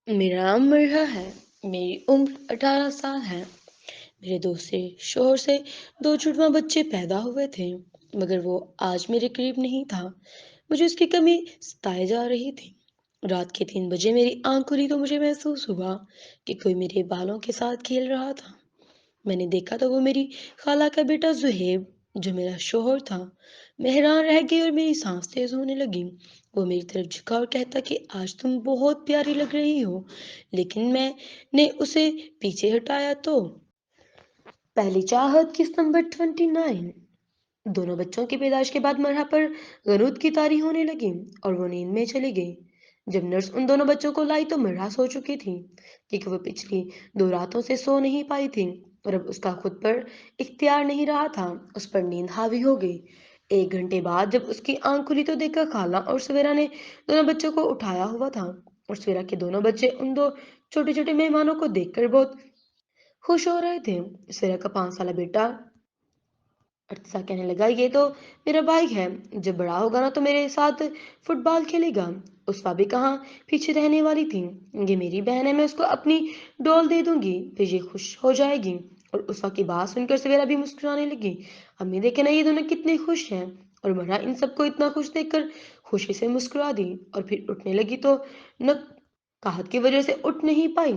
मेरा नाम मरहा है। मेरी उम्र 18 साल है। मेरे दूसरे शोहर से 2 जुड़वां बच्चे पैदा हुए थे, मगर वो आज मेरे करीब नहीं था। मुझे उसकी कमी सताई जा रही थी। रात के 3 बजे मेरी आँख खुली तो मुझे महसूस हुआ कि कोई मेरे बालों के साथ खेल रहा था। मैंने देखा तो वो मेरी खाला का बेटा ज़ुहैब, जो मेरा शौहर था। मैं हैरान रह गई और मेरी सांस तेज़ होने लगी। वो मेरी तरफ झुका और कहता कि आज तुम बहुत प्यारी लग रही हो। लेकिन मैंने उसे पीछे हटाया तो पहली चाहत किस नंबर 29। दोनों बच्चों की पैदाइश के बाद मरहा पर गरूद की तारी होने लगी और वो नींद में चली गई। जब नर्स उन दोनों बच्चों को लाई तो मरहा सो चुकी थी, क्योंकि वो पिछली 2 रातों से सो नहीं पाई थी और अब उसका खुद पर इख्तियार नहीं रहा था। उस पर नींद हावी हो गई। 1 घंटे बाद जब उसकी आंख खुली तो देखा खाला और सवेरा ने दोनों बच्चों को उठाया हुआ था, और सवेरा के दोनों बच्चे उन 2 छोटे-छोटे मेहमानों को देखकर बहुत खुश हो रहे थे। सवेरा का 5 साला बेटा अर्तिशा कहने लगा, ये तो मेरा भाई है। जब बड़ा होगा ना तो मेरे साथ फुटबॉल खेलेगा। उसवा भी कहाँ पीछे रहने वाली थी। ये मेरी बहन है, मैं उसको अपनी डॉल दे दूंगी तो ये खुश हो जाएगी। और उसवा की बात सुनकर सवेरा भी मुस्कुराने लगी। अम्मी देखे ना, ये दोनों कितने खुश हैं। और मरा इन सबको इतना खुश देखकर खुशी से मुस्कुरा दी और फिर उठने लगी तो न कहत की वजह से उठ नहीं पाई।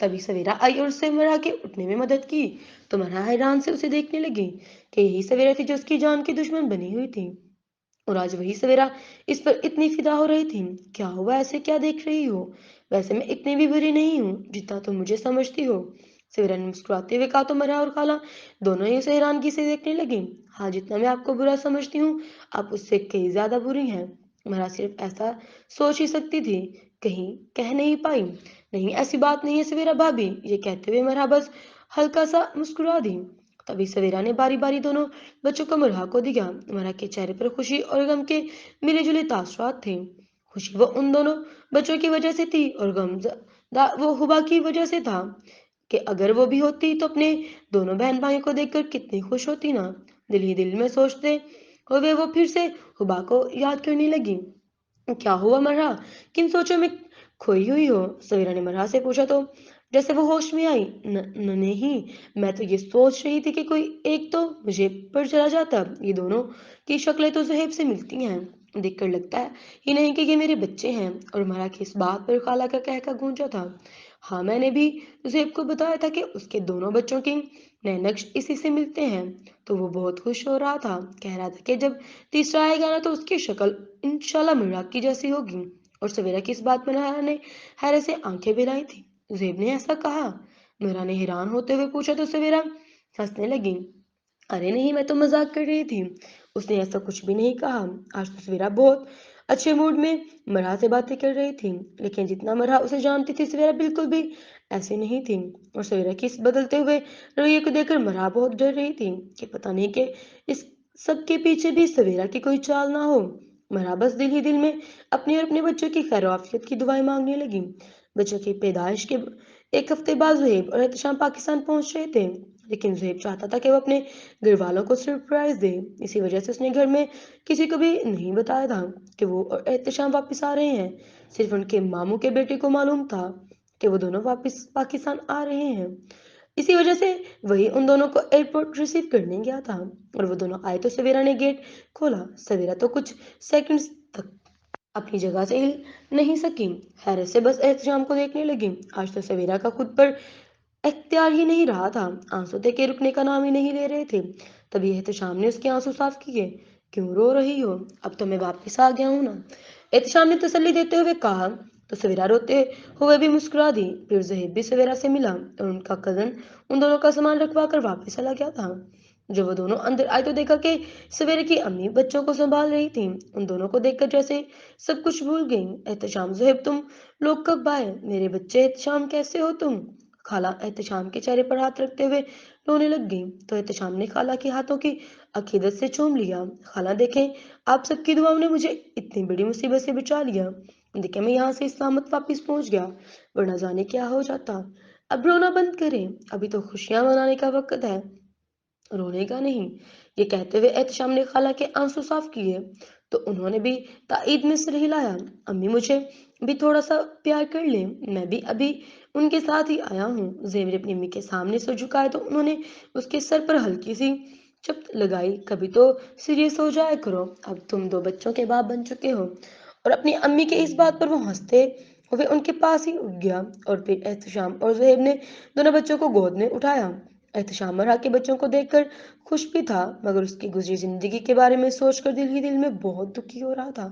तभी सवेरा आई और उससे मरा के उठने में मदद की। तो मरा हैरान से उसे देखने लगी कि यही सवेरा थी जो उसकी जान की दुश्मन बनी हुई थी। और आज वही सवेरा इस पर इतनी फिदा हो रही थी। क्या हुआ, ऐसे क्या देख रही हो? वैसे मैं इतनी भी बुरी नहीं हूँ जितना तुम मुझे समझती हो। सवेरा ने मुस्कुराते हुए कहा तो मरा और खाला दोनों ही उसे हैरानगी से देखने लगी। हाँ, जितना मैं आपको बुरा समझती हूँ, आप उससे कहीं ज्यादा बुरी हैं। मरा सिर्फ ऐसा सोच ही सकती थी, कहीं कह नहीं पाई। नहीं, ऐसी बात नहीं है सवेरा भाभी। ये कहते हुए मरा बस हल्का सा मुस्कुरा दी। तभी सवेरा ने बारी बारी दोनों बच्चों को मरहा को दिया। मरहा के चेहरे पर खुशी और गम के मिले जुले तासुरात थे। खुशी वो उन दोनों बच्चों की वजह से थी और गम वो हुबा की वजह से था, कि अगर वो भी होती तो अपने दोनों बहन भाइयों को देखकर कितनी खुश होती ना। दिल ही दिल में सोचते हुए वो फिर से हुबा को याद करने लगी। क्या हुआ मरहा, किन सोचों में खोई हुई हो? सवेरा ने मरहा से पूछा तो जैसे वो होश में आई। नहीं, मैं तो ये सोच रही थी कि कोई एक तो मुझे पर चला जाता। ये दोनों की शक्लें तो ज़ुहैब से मिलती हैं। देखकर लगता है ही नहीं कि ये मेरे बच्चे हैं। और मरहा की इस बात पर खाला का कहका गूंजा था। हाँ, मैंने भी ज़ुहैब को बताया था कि उसके दोनों बच्चों के नए नक्श इसी से मिलते हैं। तो वो बहुत खुश हो रहा था, कह रहा था कि जब तीसरा आएगा ना तो उसकी शक्ल इंशाल्लाह मिराग की जैसी होगी। और सवेरा की इस बात पर नहारा ने हैरत से आंखें मिलाई थी। ज़ेब ने ऐसा कहा? नूरा ने हैरान होते हुए पूछा तो सवेरा हंसने लगी। अरे नहीं, मैं तो मजाक कर रही थी। उसने ऐसा कुछ भी नहीं कहा। आज तो सवेरा बहुत अच्छे मूड में मरहा से बातें कर रही थी, लेकिन जितना मरहा उसे जानती थी सवेरा बिल्कुल भी ऐसी नहीं थी। और सवेरा की इस बदलते हुए रवैये को देखकर मरहा बहुत डर रही थी कि पता नहीं कि इस सब के पीछे भी सवेरा की कोई चाल ना हो। मरहा बस दिल ही दिल में अपने और अपने बच्चों की खैर की दुआएं मांगने लगी। बच्चों की पैदाइश के 1 हफ्ते बाद ज़ुहैब और एहतशाम पाकिस्तान पहुंच रहे थे, लेकिन ज़ुहैब चाहता था कि वो अपने घर वालों को सरप्राइज दे। इसी वजह से उसने घर में किसी को भी नहीं बताया था कि वो और एहतशाम वापस आ रहे हैं। सिर्फ उनके मामू के बेटे को मालूम था कि वो दोनों वापस पाकिस्तान आ रहे हैं। इसी वजह से वही उन दोनों को एयरपोर्ट रिसीव करने गया था। और वो दोनों आए तो सवेरा ने गेट खोला। सवेरा तो कुछ सेकंड्स तक अपनी जगह से हिल नहीं सकी। हैरत से बस एहतशाम को देखने लगी। आज तो सवेरा का खुद पर इख्तियार ही नहीं रहा था। आंसू थे कि रुकने का नाम ही नहीं ले रहे थे। तभी एहतशाम ने उसके आंसू साफ किए। क्यों रो रही हो? अब तो मैं वापस आ गया हूं ना, एहतशाम ने तसल्ली देते हुए कहा। तो सवेरा रोते हुए भी मुस्कुरा दी। फिर ज़ुहैब भी सवेरा से मिला और उनका कजन उन दोनों का सामान रखवा कर वापस चला गया था। जब वो दोनों अंदर आए तो देखा कि सवेरे की अम्मी बच्चों को संभाल रही थी। उन दोनों को देखकर जैसे सब कुछ भूल गई। एहतशाम, ज़ुहैब तुम लोग कब आए? मेरे बच्चे एहतशाम, कैसे हो तुम? खाला एहतशाम के चेहरे पर हाथ रखते हुए रोने लग गई। तो एहतशाम ने खाला के हाथों की अकीदत से चूम लिया। खाला देखें, आप सबकी दुआओं ने मुझे इतनी बड़ी मुसीबत से बचा लिया। देखे मैं यहाँ से सलामत वापस पहुंच गया, वरना जाने क्या हो जाता। अब रोना बंद करें, अभी तो खुशियां मनाने का वक्त है, रोने का नहीं। ये कहते हुए एहतशाम ने खाला के आंसू साफ किए। تو انہوں نے بھی تائید میں سر ہلایا۔ امی مجھے بھی تھوڑا سا پیار کر لیں، میں بھی ابھی ان کے ساتھ ہی آیا ہوں۔ زیب نے اپنی امی کے سامنے سر جھکایا تو انہوں نے اس کے سر پر ہلکی سی چپت لگائی۔ کبھی تو سیریس ہو جایا کرو، اب تم دو بچوں کے باپ بن چکے ہو۔ اور اپنی امی کے اس بات پر وہ ہنستے ہوئے ان کے پاس ہی اٹھ گیا، اور پھر احتشام اور زہیب نے دونوں بچوں کو گود میں اٹھایا۔ احتشام مرحا کے بچوں کو دیکھ کر خوش بھی تھا، مگر اس کی گزری زندگی کے بارے میں سوچ کر دل ہی دل میں بہت دکھی ہو رہا تھا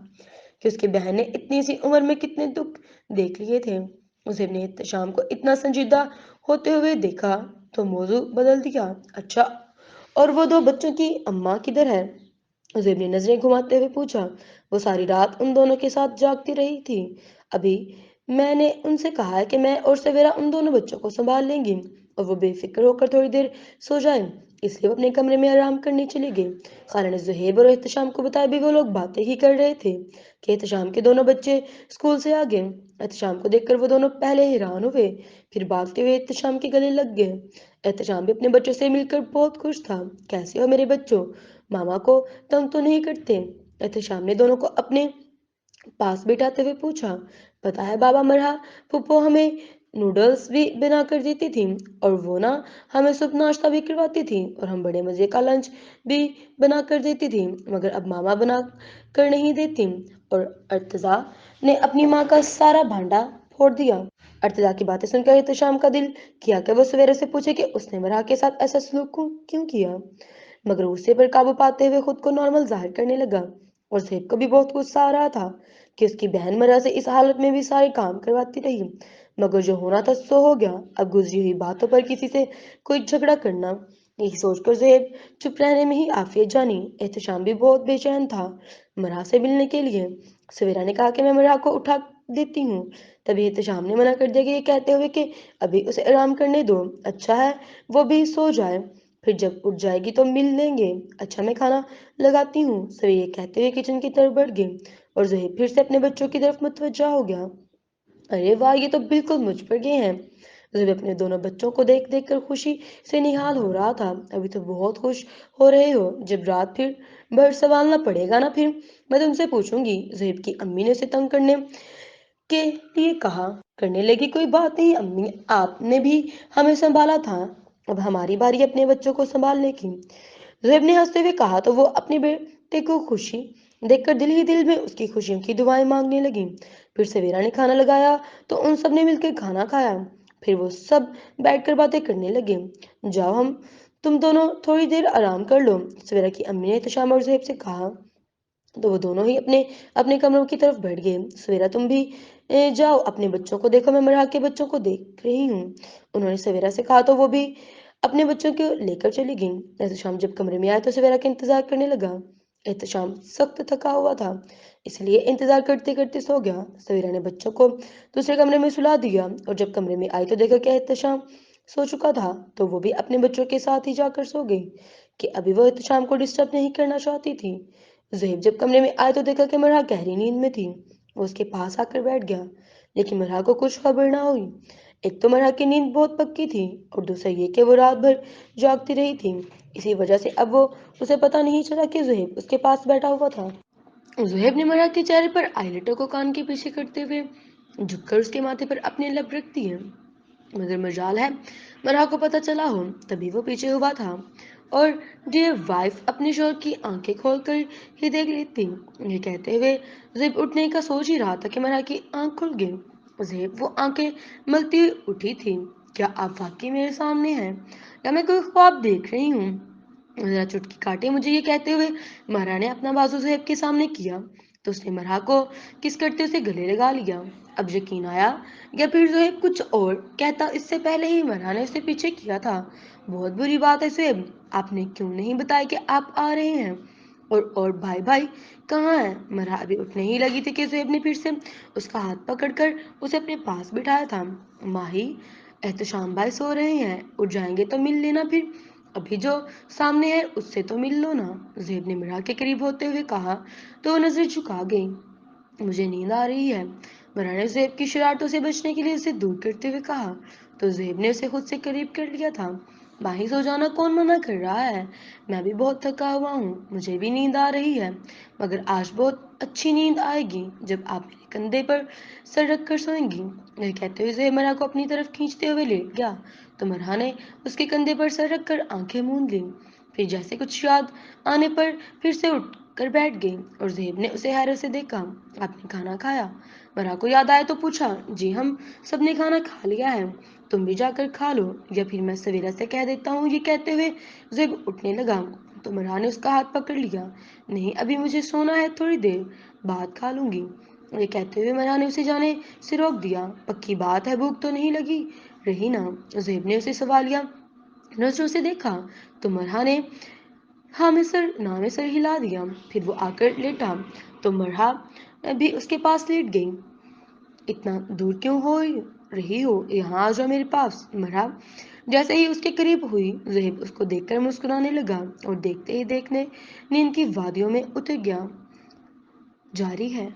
کہ اس کی بہن نے اتنی سی عمر میں کتنے دکھ دیکھ لیے تھے۔ زہیب نے احتشام کو اتنا سنجیدہ ہوتے ہوئے دیکھا تو موضوع بدل دیا۔ اچھا، اور وہ دو بچوں کی اماں کدھر ہے؟ زیب نے نظریں گھماتے ہوئے پوچھا۔ وہ ساری رات ان دونوں کے ساتھ جاگتی رہی تھی۔ ابھی میں نے ان سے کہا ہے کہ میں اور سویرا ان دونوں بچوں کو سنبھال لیں گی اور وہ بے فکر ہو کر تھوڑی دیر سو جائیں، اس لیے وہ اپنے کمرے میں آرام کرنے چلے گئے۔ خالہ نے زہیب اور احتشام کو بتایا بھی وہ لوگ باتیں ہی کر رہے تھے کہ احتشام کے دونوں بچے اسکول سے آ گئے۔ احتشام کو دیکھ کر وہ دونوں پہلے حیران ہوئے، پھر بھاگتے ہوئے احتشام کے گلے لگ گئے۔ احتشام بھی اپنے بچوں سے مل کر بہت خوش تھا۔ کیسے ہو میرے بچوں؟ ماما کو تنگ تو نہیں کرتے؟ احتشام نے دونوں کو اپنے پاس بٹھاتے ہوئے پوچھا۔ پتا ہے بابا مرحا، پھپھو ہمیں نوڈلز بھی بنا کر دیتی تھی، اور وہ نا ہمیں صبح ناشتہ بھی کرواتی تھی، اور ہم بڑے مزے کا لنچ بھی بنا کر دیتی تھی، مگر اب ماما بنا کر نہیں دیتی۔ اور ارتضا نے اپنی ماں کا سارا بھانڈا پھوڑ دیا۔ ارتضا کی باتیں سن کر احتشام کا دل کیا کہ وہ سویرے سے پوچھے کہ اس نے مرحا کے ساتھ ایسا سلوک کیوں کیا، مگر غصے پر قابو پاتے ہوئے خود کو نارمل ظاہر کرنے لگا۔ اور زیب کو بھی بہت غصہ آ رہا تھا کہ اس کی بہن مرحا سے اس حالت میں بھی سارے کام کرواتی رہی، مگر جو ہونا تھا سو ہو گیا، اب گزری ہوئی باتوں پر کسی سے کوئی جھگڑا کرنا۔ یہی سوچ کر زیب چپ رہنے میں ہی عافیت جانی۔ احتشام بھی بہت بے چین تھا مرحا سے ملنے کے لیے۔ سویرا نے کہا کہ میں مرحا کو اٹھا دیتی ہوں، تبھی احتشام نے منع کر دیا کہ یہ کہتے ہوئے کہ ابھی اسے آرام کرنے دو، اچھا ہے وہ بھی سو جائے، پھر جب اٹھ جائے گی تو مل لیں گے۔ اچھا میں کھانا لگاتی ہوں، سویرا یہ کہتے ہوئے کچن کی طرف بڑھ گئی، اور زہیب پھر سے اپنے بچوں کی طرف متوجہ ہو گیا۔ ارے واہ، یہ تو بالکل مجھ پر گئے ہیں۔ زہیب اپنے دونوں بچوں کو دیکھ دیکھ کر خوشی سے نہال ہو رہا تھا۔ ابھی تو بہت خوش ہو رہے ہو، جب رات پھر بھر سنبھالنا پڑے گا نا پھر میں تم سے پوچھوں گی۔ زہیب کی امی نے اسے تنگ کرنے کے لیے کہا۔ کرنے لگی کوئی بات نہیں امی، آپ نے بھی ہمیں سنبھالا تھا، اب ہماری باری اپنے بچوں کو سنبھالنے کی۔ زہیب نے ہنستے ہوئے کہا تو وہ اپنے بیٹے کو خوشی دیکھ کر دل ہی دل میں اس کی خوشیوں کی دعائیں مانگنے لگی۔ پھر سویرا نے کھانا لگایا تو ان سب نے مل کر کھانا کھایا، پھر وہ سب بیٹھ کر باتیں کرنے لگے۔ جاؤ ہم تم دونوں تھوڑی دیر آرام کر لو، سویرا کی امی نے احتشام اور زہیب سے کہا، تو وہ دونوں ہی اپنے اپنے کمروں کی طرف بیٹھ گئے۔ سویرا تم بھی جاؤ اپنے بچوں کو دیکھو، میں مرحا کے بچوں کو دیکھ رہی ہوں، انہوں نے سویرا سے کہا تو وہ بھی اپنے بچوں کو لے کر چلی گئی۔ احتشام جب کمرے میں آیا تو سویرا کا انتظار کرنے لگا۔ احتشام سخت تھکا ہوا تھا، اس لیے انتظار کرتے کرتے سو گیا۔ سویرا نے بچوں کو دوسرے کمرے میں سلا دیا، اور جب کمرے میں آئی تو دیکھا کہ احتشام سو چکا تھا، تو وہ بھی اپنے بچوں کے ساتھ ہی جا کر سو گئی کہ ابھی وہ احتشام کو ڈسٹرب نہیں کرنا چاہتی تھی۔ زہیب جب کمرے میں آئے تو دیکھا کہ مرحا گہری نیند میں تھی۔ وہ اس کے پاس آ کر بیٹھ گیا، لیکن مرحا کو کچھ خبر نہ ہوئی۔ ایک تو مرحا کی نیند بہت پکی تھی، اور دوسرا یہ کہ وہ رات بھر جاگتی رہی تھی، اسی وجہ سے اب وہ اسے پتہ نہیں چلا کہ زہیب اس کے پاس بیٹھا ہوا تھا۔ زہیب نے مرحا کے چہرے پر آئی لیٹر کو کان کے پیچھے کرتے ہوئے جھک کر اس کے ماتھے پر اپنے لب رکھ دیے، مگر مجال ہے مرحا کو پتہ چلا ہو، تبھی وہ پیچھے ہوا تھا، اور ڈیئر وائف اپنے شوہر کی آنکھیں کھول کر ہی دیکھ لیتی۔ یہ کہتے ہوئے زہیب اٹھنے کا سوچ ہی رہا تھا کہ مرحا کی آنکھ کھل گئی۔ زہیب وہ آنکھیں ملتی ہوئی اٹھی تھی۔ کیا آپ واقعی میرے سامنے ہیں، یا میں کوئی خواب دیکھ رہی ہوں؟ ذرا چٹکی کاٹے مجھے، یہ کہتے ہوئے مرحا نے اپنا بازو زہیب کے سامنے کیا تو اس نے مرحا کو کس کرتے اسے گلے لگا لیا۔ اب یقین آیا یا پھر زہیب کچھ اور کہتا، اس سے پہلے ہی مرحا نے اسے پیچھے کیا تھا۔ بہت بری بات ہے زہیب، آپ نے کیوں نہیں بتایا کہ آپ آ رہے ہیں، اور بھائی کہاں ہے؟ مرحا ابھی اٹھنے ہی لگی تھی کہ زہیب نے پھر سے اس کا ہاتھ پکڑ کر اسے اپنے پاس بٹھایا تھا۔ ماہی، احتشام بھائی سو رہے ہیں، اٹھ جائیں گے تو مل لینا، پھر ابھی جو سامنے ہے اس سے تو مل لو نا، زہیب نے مرحا کے قریب ہوتے ہوئے کہا تو وہ نظر جھکا گئی۔ مجھے نیند آ رہی ہے، مرحا نے زہیب کی شرارتوں سے بچنے کے لیے اسے دور کرتے ہوئے کہا، تو زہیب نے اسے خود سے قریب کر لیا تھا बाही सो जाना कौन मना कर रहा है? मैं भी बहुत थका हुआ हूँ, मुझे भी नींद आ रही है, मगर आज बहुत अच्छी नींद आएगी जब आप मेरे कंधे पर सर रख कर सोएंगी। यह कहते हुए ज़ुहैब मरहा को अपनी तरफ खींचते हुए लेट गया, तो मरहा ने उसके कंधे पर सर रख कर आंखें मूंद लीं। फिर जैसे कुछ याद आने पर फिर से उठ कर बैठ गई और ज़ुहैब ने उसे हैरत से देखा। आपने खाना खाया? मरहा को याद आया तो पूछा। जी, हम सबने खाना खा लिया है, तुम भी जाकर खा लो, या फिर मैं सवेरा से कह देता हूँ। ये कहते हुए ज़ेब उठने लगा, तो मरहा ने उसका हाथ पकड़ लिया। नहीं, अभी मुझे सोना है, थोड़ी देर बाद खा लूंगी। ये कहते हुए मरहा ने उसे जाने से रोक दिया। पक्की बात है, भूख तो नहीं लगी रही ना? ज़ेब ने उसे सवालिया नजरों से देखा, तो मरहा ने हाँ में सर ना में सर हिला दिया। फिर वो आकर लेटा, तो मरहा भी उसके पास लेट गई। इतना दूर क्यों हो रही हो? यहाँ आ जाओ मेरे पास। मरहा जैसे ही उसके करीब हुई, ज़ुहैब उसको देखकर मुस्कुराने लगा और देखते ही देखने नींद की वादियों में उतर गया। जारी है।